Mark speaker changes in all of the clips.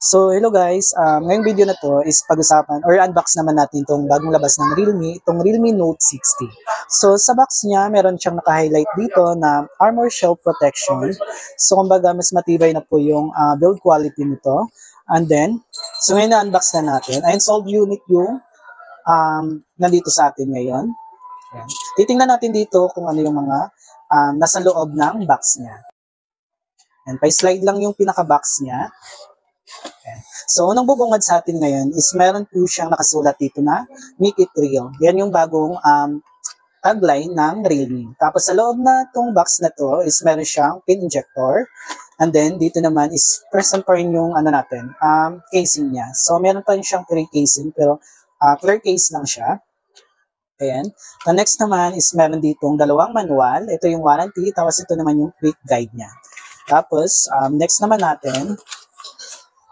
Speaker 1: So, hello guys. Ngayong video na to is pag-usapan or unbox naman natin itong bagong labas ng Realme, itong Realme Note 60. So, sa box niya, meron siyang naka-highlight dito na Armor Shell Protection. So, kumbaga, mas matibay na po yung build quality nito. And then, so ngayon na-unbox na natin. Installed unit yung nandito sa atin ngayon. Ayan. Titingnan natin dito kung ano yung mga nasa loob ng box niya. And pa-slide lang yung pinaka-box niya. Okay. So, unang bubungad sa atin ngayon is meron po siyang nakasulat dito na Make It Real. Yan yung bagong tagline ng Realme. Tapos sa loob na itong box na to is meron siyang pin injector. And then dito naman is present pa rin yung casing niya. So, meron pa rin siyang pre-casing pero clear case lang siya. Ayan. The next naman is meron ditong dalawang manual. Ito yung warranty. Tapos ito naman yung quick guide niya. Tapos, next naman natin,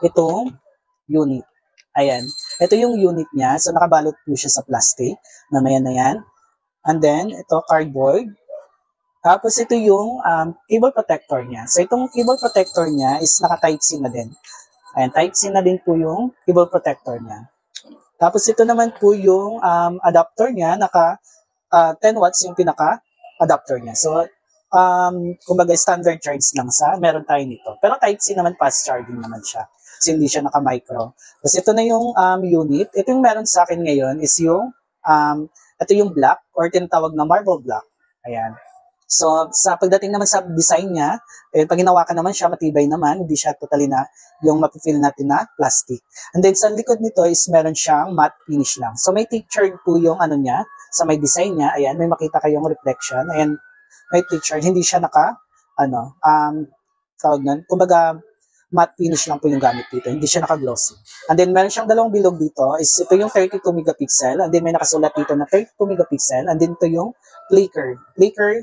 Speaker 1: itong unit. Ayan. Ito yung unit niya. So, nakabalot po siya sa plastic. Namaya na yan. And then, ito, cardboard. Tapos, ito yung cable protector niya. So, itong cable protector niya is naka-Type-C na din. Ayan, Type-C na din po yung cable protector niya. Tapos, ito naman po yung adapter niya. Naka 10 watts yung pinaka-adapter niya. So, kumbaga standard charge lang sa meron tayo nito. Pero Type-C naman, fast charging naman siya. So, hindi siya naka-micro. Tapos ito na yung unit. Ito yung meron sa akin ngayon is yung ito yung black or tinatawag na marble black. Ayan. So, sa pagdating naman sa design niya, pag hinawakan naman siya, matibay naman. Hindi siya totally na yung mapifeel natin na plastic. And then sa likod nito is meron siyang matte finish lang. So, may textured po yung ano niya, sa may design niya. Ayan, may makita kayong reflection. Ayan, may textured. Hindi siya tawag nun. Kumbaga, matte finish lang po yung gamit dito. Hindi siya naka-glossy. And then, meron siyang dalawang bilog dito. Ito yung 32 megapixel. And then, may nakasulat dito na 32 megapixel. And then, ito yung flicker.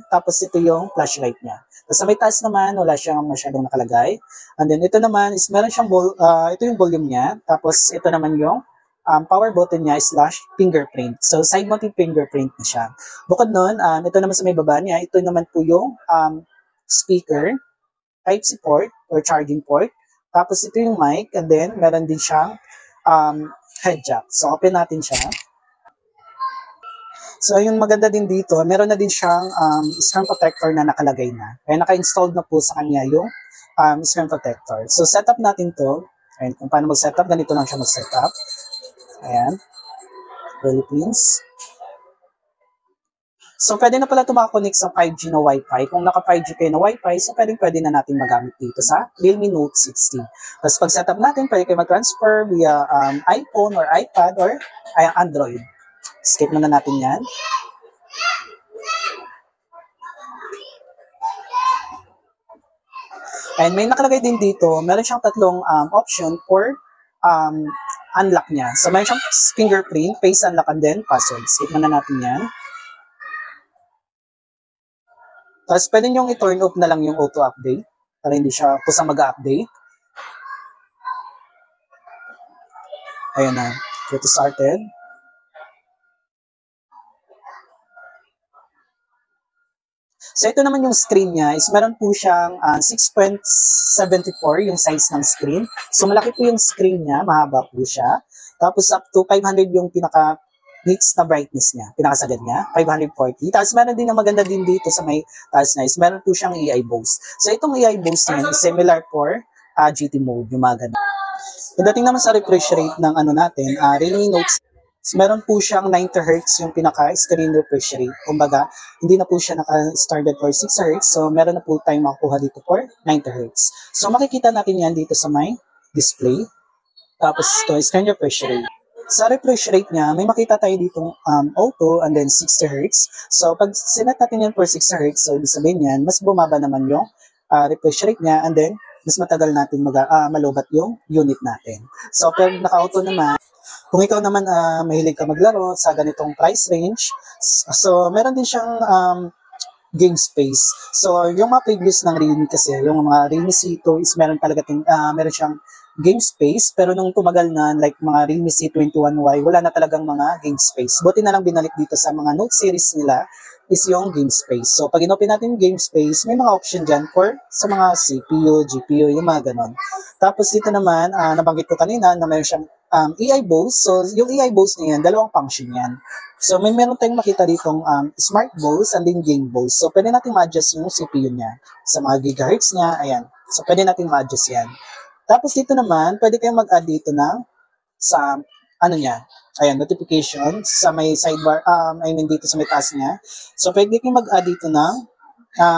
Speaker 1: Tapos ito yung flashlight niya. Tapos sa may taas naman, wala siyang masyadong nakalagay. And then, ito naman is meron siyang, ito yung volume niya. Tapos, ito naman yung power button niya is /fingerprint. So, side-mounted fingerprint na siya. Bukod nun, ito naman sa may baba niya, ito naman po yung speaker, Type-C port or charging port. Tapos ito yung mic, and then meron din siyang head jack. So, open natin siya. So, yung maganda din dito, meron na din siyang screen protector na nakalagay na. Kaya naka-installed na po sa kanya yung screen protector. So, setup natin to. Ayan, kung paano mag-setup, ganito lang siya mag-setup. Ayan. Philippines. So, pwede na pala ito makakonect sa 5G na Wi-Fi. Kung naka 5G kayo na Wi-Fi, so pwede na natin magamit dito sa Realme Note 60. Tapos pag setup natin, pwede kayo mag-transfer via iPhone or iPad or Android. Skip na natin yan. And may nakalagay din dito, meron siyang tatlong option for unlock niya. So, meron siyang fingerprint, face unlock, and then password. Skip na natin yan. Tapos, pwede nyo i-turn off na lang yung auto-update para hindi siya kusang mag-update. Ayan na. Get started. So, ito naman yung screen niya is meron po siyang 6.74 yung size ng screen. So, malaki po yung screen niya. Mahaba po siya. Tapos, up to 500 yung pinaka-nits na brightness niya. Pinakasagad niya. 540. Tapos, meron din na maganda din dito sa may taas na is meron po siyang AI boost. So, itong AI boost niya is similar for GT mode. Yung mga ganun. Pagdating naman sa refresh rate ng Realme Note, meron po siyang 90Hz yung pinaka-screen refresh rate. Kumbaga, hindi na po siya naka-started for 6Hz. So, meron na po tayong makukuha dito for 90Hz. So, makikita natin yan dito sa may display. Tapos, ito, screen refresh rate. Sa refresh rate niya, may makita tayo dito auto and then 60Hz. So, pag sinet natin yan for 60Hz, so, ibig sabihin yan, mas bumaba naman yung refresh rate niya and then, mas matagal natin malubat yung unit natin. So, pag naka-auto naman, kung ikaw naman mahilig ka maglaro sa ganitong price range, so meron din siyang game space. So yung mga previous ng Realme kasi, yung mga Realme C2 is meron talaga meron siyang game space, pero nung tumagal na, like mga Realme C21Y, wala na talagang mga game space. Buti na lang binalik dito sa mga Note series nila is yung game space. So, pag inopen natin yung game space, may mga option dyan for sa mga CPU, GPU, yung mga ganon. Tapos dito naman, nabanggit ko kanina na mayroon siyang AI Bose. So, yung AI Bose na yan, dalawang function yan. So, meron tayong makita ditong Smart Bose and then Game Bose. So, pwede natin ma-adjust yung CPU niya sa mga gigahertz niya. Ayan. So, pwede natin ma-adjust yan. Tapos dito naman, pwede kayong mag-add dito na sa, ano niya, ayan, notification sa may sidebar, I mean dito sa may taas niya. So, pwede kayong mag-add dito ng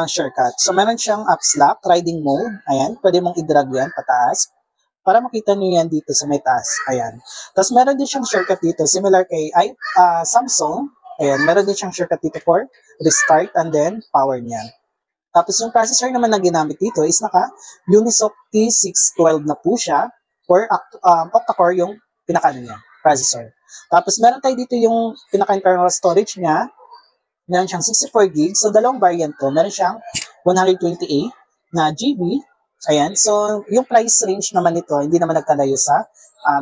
Speaker 1: shortcut. So, meron siyang apps lock, riding mode, ayan, pwede mong i-drag yan pataas para makita nyo yan dito sa may taas, ayan. Tapos, meron din siyang shortcut dito, similar kay Samsung, ayan, meron din siyang shortcut dito for restart and then power niya. Tapos yung processor naman na ginamit dito is naka Unisoc T612 na po siya or octa-core yung pinaka niya, processor. Tapos meron tayo dito yung pinaka-internal storage niya. Meron siyang 64 GB. So dalawang variant to. Meron siyang 128 na GB. Ayan. So yung price range naman nito hindi naman nagkalayo sa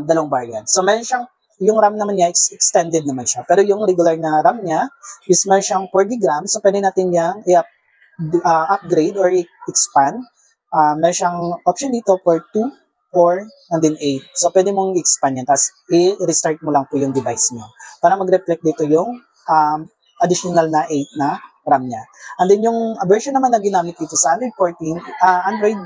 Speaker 1: dalawang variant. So meron siyang yung RAM naman niya, extended naman siya. Pero yung regular na RAM niya is meron siyang 40 grams. So pwede natin yung upgrade or expand. Meron siyang option dito for 2, 4, and then 8. So, pwede mong expand yan. Tapos, i-restart mo lang po yung device nyo. Para mag-reflect dito yung additional na 8 na RAM niya. And then, yung version naman na ginamit dito sa Android 14, Android,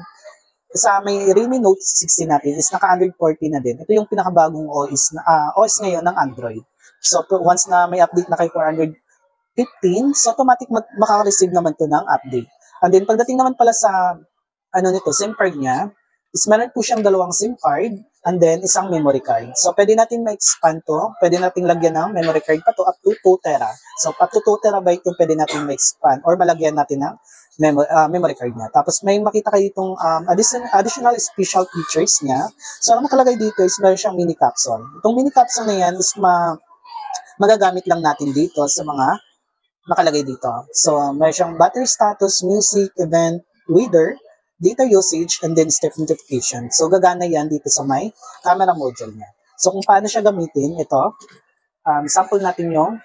Speaker 1: sa may Realme Note 16 natin is naka-Android 14 na din. Ito yung pinakabagong OS ngayon ng Android. So, once na may update na kayo for Android 15, so automatic makaka-receive naman to ng update. And then pagdating naman pala sa SIM card niya, is meron po siyang dalawang SIM card and then isang memory card. So pwede natin ma-expand to, pwede natin lagyan ng memory card pa to up to 2 tera. So up to 2 terabyte yung pwede natin ma-expand or malagyan natin ng memory card niya. Tapos may makita kayo itong additional special features niya. So ang nakalagay dito is meron siyang mini capsule. Itong mini capsule na yan is magagamit lang natin dito sa mga nakalagay dito. So, may siyang battery status, music, event, reader, data usage, and then step notification. So, gagana yan dito sa may camera module niya. So, kung paano siya gamitin, ito, sample natin yung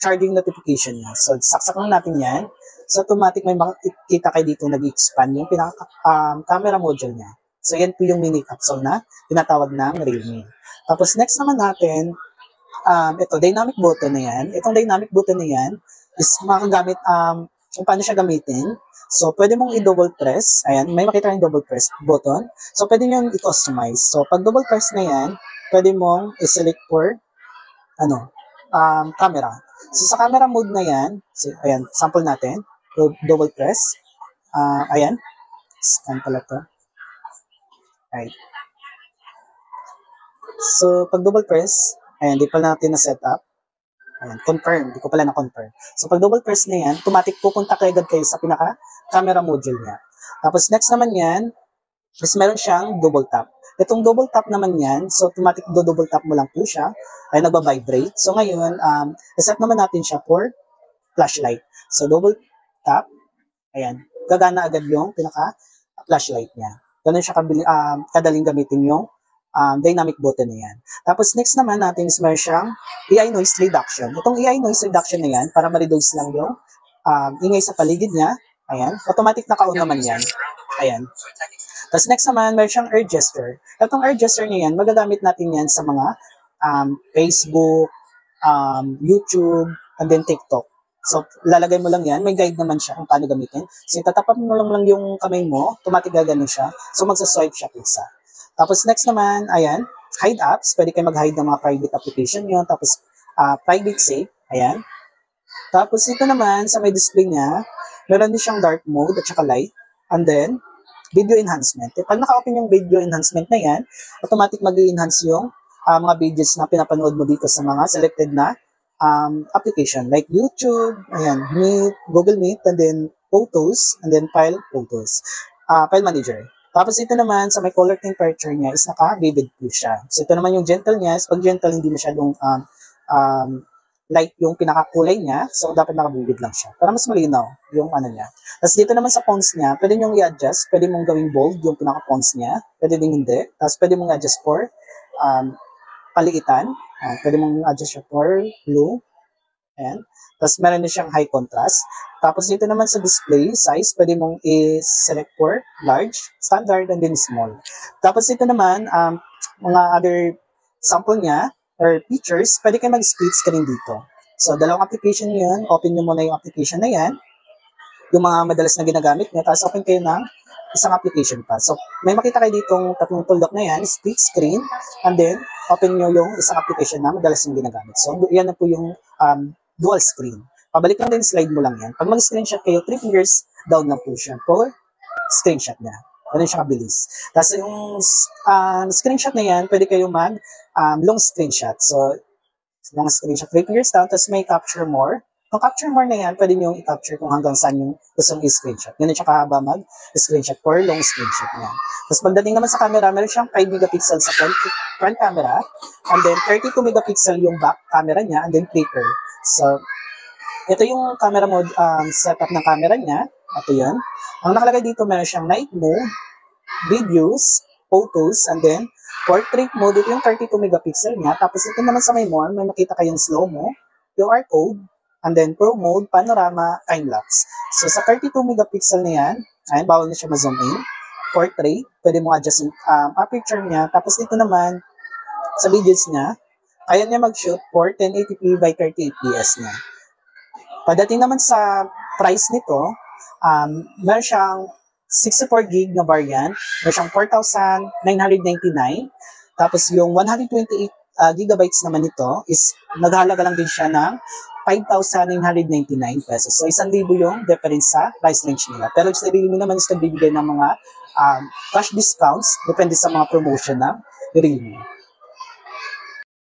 Speaker 1: charging notification niya. So, saksak lang natin yan. So, automatic may makikita kayo dito nag-expand yung camera module niya. So, yan po yung mini capsule na tinatawag ng Realme. Tapos, next naman natin, ito, dynamic button na yan. Itong dynamic button na yan is makagamit, kung paano siya gamitin. So, pwede mong i-double press. Ayan, may makita yung double press button. So, pwede nyo i-customize. So, pag double press na yan, pwede mong i-select for, camera. So, sa camera mode na yan, so, ayan, sample natin. So, double press. Ayan. Scan pala to. Right. So, pag double press, ayan, di pala natin na-setup. Ayan, confirm. Di ko pala na-confirm. So, pag double press na yan, automatic pupunta kayo agad kayo sa pinaka-camera module niya. Tapos, next naman yan, is meron siyang double tap. Itong double tap naman yan, so automatic double tap mo lang po siya, ay nagba-vibrate. So, ngayon, set naman natin siya for flashlight. So, double tap, ayan, gagana agad yung pinaka-flashlight niya. Ganun siya kadaling gamitin yung dynamic button na yan. Tapos next naman natin is meron siyang AI noise reduction. Itong AI noise reduction na yan, para ma-reduce lang yung ingay sa paligid niya. Ayan. Automatic naka-on naman yan. Ayan. Tapos next naman, meron siyang air gesture. Itong air gesture na yan, magagamit natin yan sa mga Facebook, YouTube, and then TikTok. So, lalagay mo lang yan. May guide naman siya kung paano gamitin. So, tatapat mo lang yung kamay mo, automatic gagano siya. So, magsa-swipe siya isa. Tapos next naman, ayan, hide apps. Pwede kayo mag-hide ng mga private application nyo. Tapos private save, ayan. Tapos ito naman, sa may display niya, meron din siyang dark mode at saka light. And then, video enhancement. Pag naka-open yung video enhancement na yan, automatic mag-enhance yung mga videos na pinapanood mo dito sa mga selected na application. Like YouTube, ayan, Meet, Google Meet, and then Photos, and then File Photos. File Manager. Tapos ito naman, sa may color temperature niya is naka-vivid po siya. So ito naman yung gentle niya. Pag gentle, hindi masyadong light yung pinakakulay niya. So, dapat nakabibig lang siya. Para mas malinaw yung ano niya. Tapos dito naman sa fonts niya, pwede nyo i-adjust. Pwede mong gawing bold yung pinaka-fonts niya. Pwede din hindi. Tapos pwede mong i-adjust for paliitan. Pwede mong adjust siya for blue. Ayan. Tapos meron din siyang high contrast. Tapos dito naman sa display size, pwede mong i-select for large, standard, and then small. Tapos dito naman, mga other sample niya, or features, pwede kayo mag-split screen dito. So, dalawang application yun. Open nyo muna yung application na yan. Yung mga madalas na ginagamit nyo. Tapos open kayo ng isang application pa. So, may makita kayo ditong tatlong tuldok na yan, split screen, and then, open nyo yung isang application na madalas yung ginagamit. So, yan na po yung dual screen. Pabalik lang din, slide mo lang yan. Pag mag-screenshot kayo, 3 fingers down na po siya for screenshot niya. Ganun siya kabilis. Tapos yung screenshot na yan, pwede kayo mag long screenshot. So, long screenshot, 3 fingers down, tapos may capture more. Kung capture more na yan, pwede nyo i-capture kung hanggang saan yung gusto mong i-screenshot. Ganun siya kahaba mag-screenshot for long screenshot yan. Tapos pagdating naman sa camera, meron siyang 5 megapixel sa front camera, and then 32 megapixel yung back camera niya, and then flicker. So, ito yung camera mode setup ng camera niya. Ito yan. Ang nakalagay dito, meron siyang night mode, videos, photos, and then portrait mode. Ito yung 32 megapixel niya. Tapos ito naman sa may more, may makita kayong slow-mo, QR code, and then pro mode, panorama, time-lapse. So sa 32 megapixel na yan, ayun, bawal na siya ma-zoom in. Portrait, pwede mo adjust yung aperture niya. Tapos dito naman, sa videos niya, kaya niya mag-shoot for 1080p by 30 fps niya. Pagdating naman sa price nito, meron siyang 64 gig na variant, meron siyang 4,999. Tapos yung 128 gigabytes naman nito is naghalaga lang din siya ng 5,999 pesos. So 1,000 yung difference sa price range nila. Pero sa Realme naman is nagbibigay ng mga cash discounts depende sa mga promotion ng Realme.